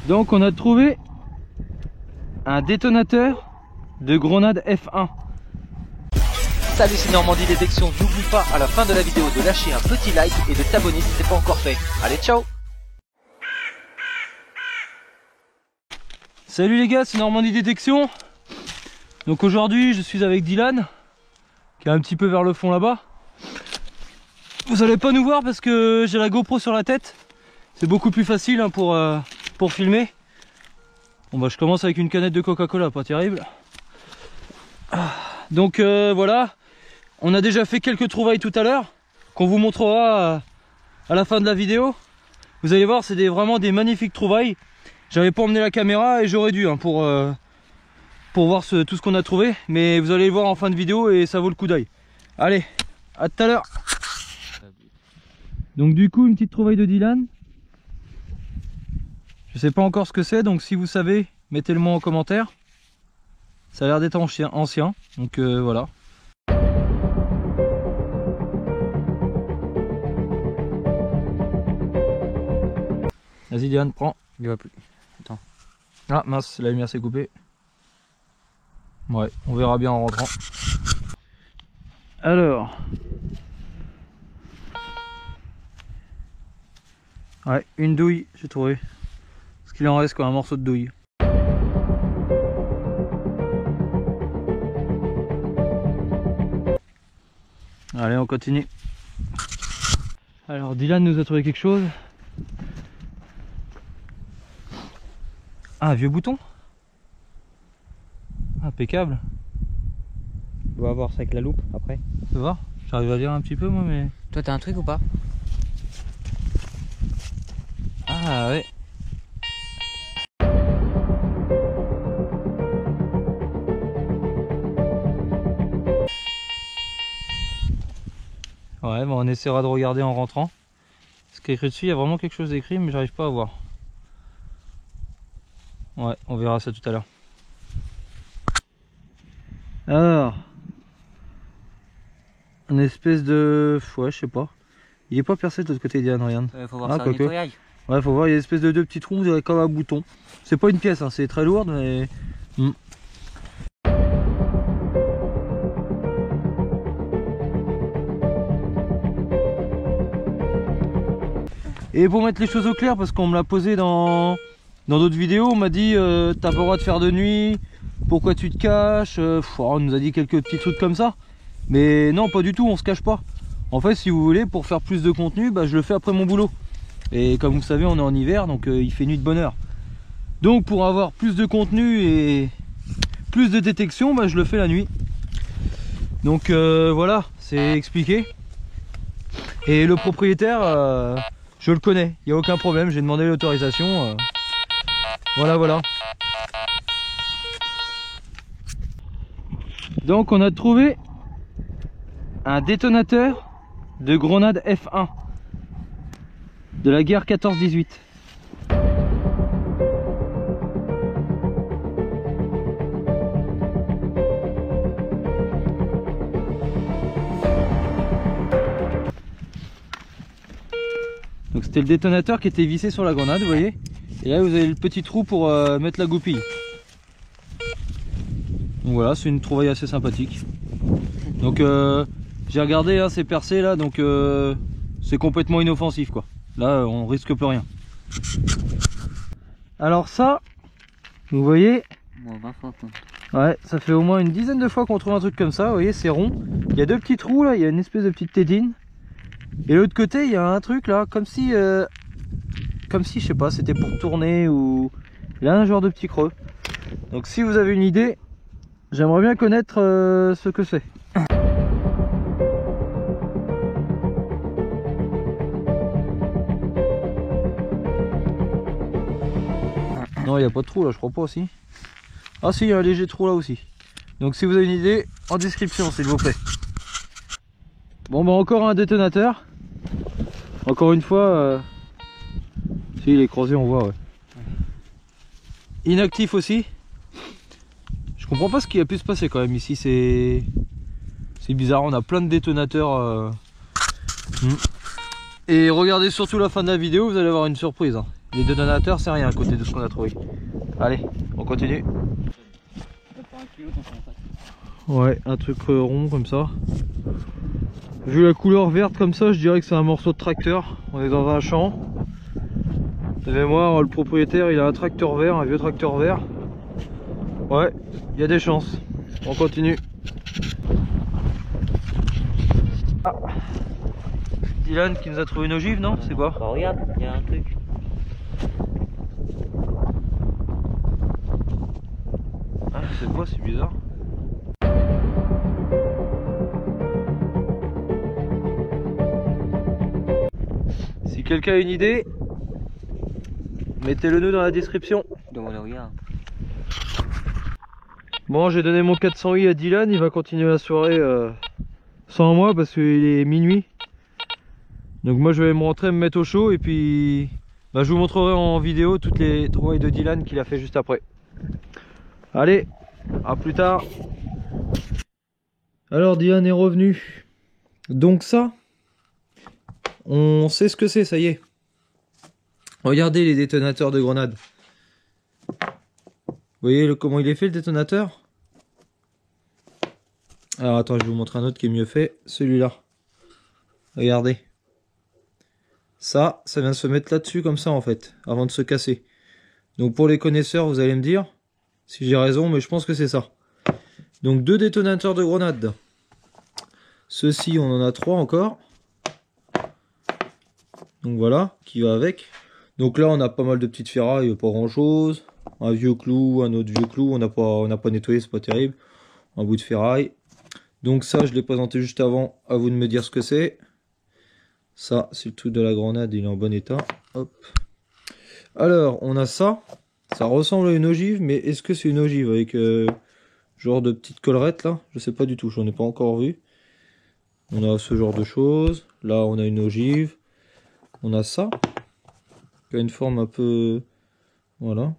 Donc on a trouvé un détonateur de grenade F1. Salut, c'est Normandie Détection. N'oublie pas à la fin de la vidéo de lâcher un petit like et de t'abonner si c'est pas encore fait. Allez, ciao. Salut les gars, c'est Normandie Détection. Donc aujourd'hui je suis avec Dylan, qui est un petit peu vers le fond là-bas. Vous allez pas nous voir parce que j'ai la GoPro sur la tête. C'est beaucoup plus facile hein, pour filmer. Bon bah je commence avec une canette de Coca-Cola, pas terrible. Donc voilà, on a déjà fait quelques trouvailles tout à l'heure, qu'on vous montrera à la fin de la vidéo. Vous allez voir, c'est vraiment des magnifiques trouvailles. J'avais pas emmené la caméra et j'aurais dû hein, pour voir tout ce qu'on a trouvé. Mais vous allez le voir en fin de vidéo et ça vaut le coup d'œil. Allez, à tout à l'heure. Donc du coup, une petite trouvaille de Dylan. Je sais pas encore ce que c'est, donc si vous savez, mettez-le moi en commentaire. Ça a l'air d'être ancien, donc voilà. Vas-y Dylan, prends. Il va plus. Attends. Ah mince, la lumière s'est coupée. Ouais, on verra bien en rentrant. Alors. Ouais, une douille, j'ai trouvé. Parce qu'il en reste quoi, un morceau de douille. Allez, on continue. Alors Dylan nous a trouvé quelque chose. Ah, un vieux bouton. Impeccable. On va voir ça avec la loupe après. Tu peux voir? J'arrive à lire un petit peu moi mais... Toi t'as un truc ou pas? Ah ouais. Ouais, bon, on essaiera de regarder en rentrant. Ce qui est écrit dessus, il y a vraiment quelque chose d'écrit mais j'arrive pas à voir. Ouais, on verra ça tout à l'heure. Alors, une espèce de... ouais, je sais pas. Il est pas percé de l'autre côté d'Yann, regarde. Faut voir Ah, ça au quoique. nettoyage. Ouais, faut voir, il y a une espèce de deux petits trous, vous avez comme un bouton. C'est pas une pièce, hein, c'est très lourde, mais... Et pour mettre les choses au clair, parce qu'on me l'a posé dans d'autres vidéos, on m'a dit t'as pas le droit de faire de nuit, pourquoi tu te caches, on nous a dit quelques petits trucs comme ça. Mais non, pas du tout, on se cache pas. En fait, si vous voulez, pour faire plus de contenu, bah, je le fais après mon boulot. Et comme vous savez, on est en hiver, donc il fait nuit de bonne heure. Donc pour avoir plus de contenu et plus de détection, bah, je le fais la nuit. Donc voilà, c'est expliqué. Et le propriétaire, je le connais, il n'y a aucun problème, j'ai demandé l'autorisation. Voilà. Donc on a trouvé un détonateur de grenade F1 de la guerre 14-18. Donc c'était le détonateur qui était vissé sur la grenade, vous voyez. Et là vous avez le petit trou pour mettre la goupille. Donc voilà, c'est une trouvaille assez sympathique. Donc j'ai regardé, hein, c'est percé là, donc c'est complètement inoffensif quoi. Là on risque plus rien. Alors ça, vous voyez, ouais, ça fait au moins une dizaine de fois qu'on trouve un truc comme ça, vous voyez, c'est rond. Il y a deux petits trous là, il y a une espèce de petite tétine. Et de l'autre côté, il y a un truc là, comme si je sais pas, c'était pour tourner ou... Il a un genre de petit creux. Donc si vous avez une idée, j'aimerais bien connaître ce que c'est. Non, il n'y a pas de trou là, je crois pas aussi. Ah si, il y a un léger trou là aussi. Donc si vous avez une idée, en description s'il vous plaît. Bon bah encore un détonateur. Encore une fois, si il est creusé on voit, ouais. Inactif aussi. Je comprends pas ce qui a pu se passer quand même ici, c'est bizarre, on a plein de détonateurs. Et regardez surtout la fin de la vidéo, vous allez avoir une surprise. Les détonateurs, c'est rien à côté de ce qu'on a trouvé. Allez, on continue. Ouais, un truc rond comme ça. Vu la couleur verte comme ça, je dirais que c'est un morceau de tracteur. On est dans un champ. De mémoire, le propriétaire, il a un tracteur vert, un vieux tracteur vert. Ouais, il y a des chances. On continue. Ah. Dylan qui nous a trouvé une ogive, non? C'est quoi? Bah regarde, il y a un truc. Ah, c'est quoi? C'est bizarre. Si quelqu'un a une idée, mettez-le nous dans la description. Demande rien. Bon, j'ai donné mon 400i à Dylan, il va continuer la soirée sans moi parce qu'il est minuit. Donc moi je vais me rentrer, me mettre au chaud et puis bah, je vous montrerai en vidéo toutes les trouvailles de Dylan qu'il a fait juste après. Allez, à plus tard. Alors Dylan est revenu. Donc ça, on sait ce que c'est, ça y est. Regardez les détonateurs de grenades. Vous voyez comment il est fait le détonateur? Alors attends, je vais vous montrer un autre qui est mieux fait. Celui-là. Regardez. Ça vient de se mettre là-dessus comme ça en fait, avant de se casser. Donc pour les connaisseurs, vous allez me dire si j'ai raison, mais je pense que c'est ça. Donc 2 détonateurs de grenades. Ceux-ci, on en a 3 encore. Donc voilà, qui va avec. Donc là, on a pas mal de petites ferrailles, pas grand-chose. Un vieux clou, un autre vieux clou, on n'a pas nettoyé, c'est pas terrible. Un bout de ferraille. Donc ça, je l'ai présenté juste avant, à vous de me dire ce que c'est. Ça, c'est le truc de la grenade, il est en bon état. Hop. Alors, on a ça. Ça ressemble à une ogive, mais est-ce que c'est une ogive avec genre de petite collerette là? Je sais pas du tout, j'en ai pas encore vu. On a ce genre de choses. Là, on a une ogive. On a ça. Qui a une forme un peu... Voilà.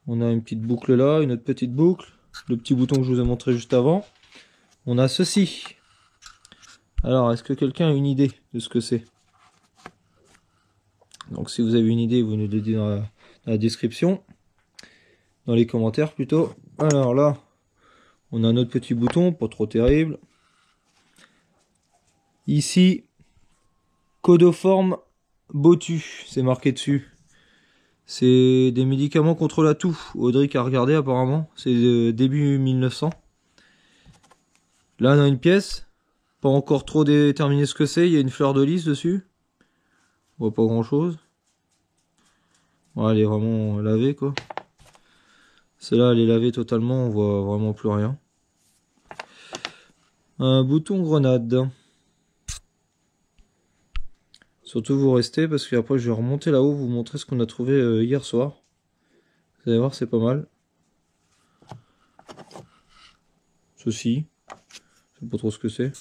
On a une petite boucle là, une autre petite boucle. Le petit bouton que je vous ai montré juste avant. On a ceci. Alors, est-ce que quelqu'un a une idée de ce que c'est? Donc, si vous avez une idée, vous nous le dites dans la description. Dans les commentaires, plutôt. Alors là, on a un autre petit bouton, pas trop terrible. Ici, Codoform Botu, c'est marqué dessus. C'est des médicaments contre la toux. Audric a regardé apparemment. C'est début 1900. Là, on a une pièce. Pas encore trop déterminé ce que c'est. Il y a une fleur de lys dessus. On voit pas grand chose. Ouais, elle est vraiment lavée quoi. Celle-là, elle est lavée totalement. On voit vraiment plus rien. Un bouton grenade. Surtout vous restez parce qu'après je vais remonter là-haut, vous montrer ce qu'on a trouvé hier soir. Vous allez voir, c'est pas mal. Ceci. Je sais pas trop ce que c'est.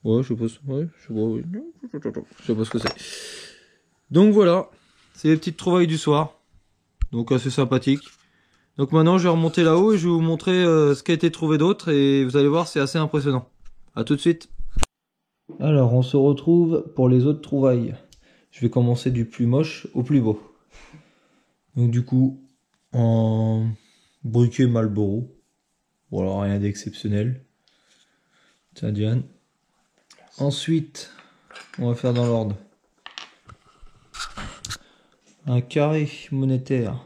Ouais, je sais pas, je sais pas ce que c'est. Donc voilà, c'est les petites trouvailles du soir. Donc assez sympathique. Donc maintenant je vais remonter là-haut et je vais vous montrer ce qui a été trouvé d'autre et vous allez voir, c'est assez impressionnant. A tout de suite. Alors on se retrouve pour les autres trouvailles. Je vais commencer du plus moche au plus beau. Donc du coup, en briquet Marlboro. Voilà, rien d'exceptionnel. Tiens Diane. Ensuite, on va faire dans l'ordre. Un carré monétaire.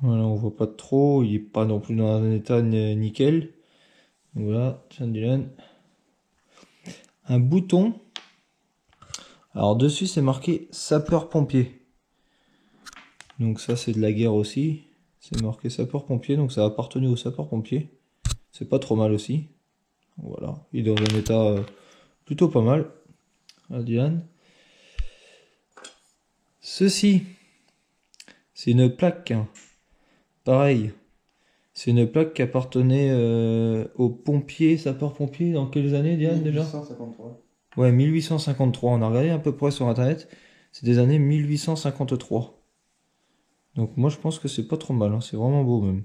Voilà, on voit pas trop, il est pas non plus dans un état nickel. Donc voilà, tiens Dylan. Un bouton. Alors dessus c'est marqué sapeur-pompier. Donc ça c'est de la guerre aussi. C'est marqué sapeur-pompier, donc ça a appartenu au sapeur-pompier. C'est pas trop mal aussi. Voilà, il est dans un état plutôt pas mal. À Dylan. Ceci, c'est une plaque. Pareil, c'est une plaque qui appartenait aux pompiers, sapeurs-pompiers, dans quelles années, Diane, déjà? 1853. Ouais, 1853, on a regardé à peu près sur internet, c'est des années 1853. Donc moi je pense que c'est pas trop mal, hein. C'est vraiment beau même.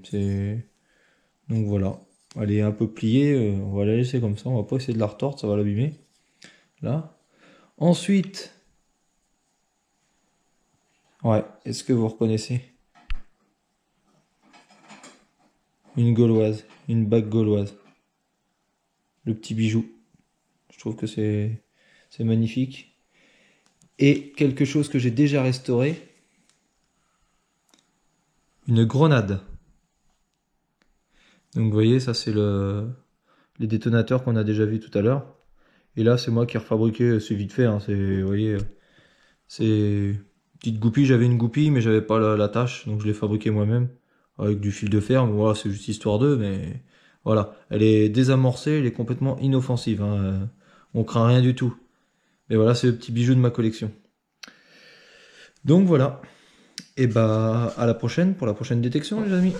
Donc voilà, Elle est un peu pliée, on va la laisser comme ça, on va pas essayer de la retordre, ça va l'abîmer. Là. Ensuite, ouais, est-ce que vous reconnaissez? Une gauloise, une bague gauloise. Le petit bijou. Je trouve que c'est magnifique. Et quelque chose que j'ai déjà restauré. Une grenade. Donc vous voyez, ça c'est les détonateurs qu'on a déjà vu tout à l'heure. Et là c'est moi qui ai refabriqué, c'est vite fait, hein, vous voyez, c'est petite goupille, j'avais une goupille mais j'avais pas la tâche, donc je l'ai fabriqué moi-même avec du fil de fer, mais voilà, c'est juste histoire d'eux, mais voilà, elle est désamorcée, elle est complètement inoffensive, hein, on craint rien du tout. Mais voilà, c'est le petit bijou de ma collection. Donc voilà, et bah à la prochaine pour la prochaine détection les amis.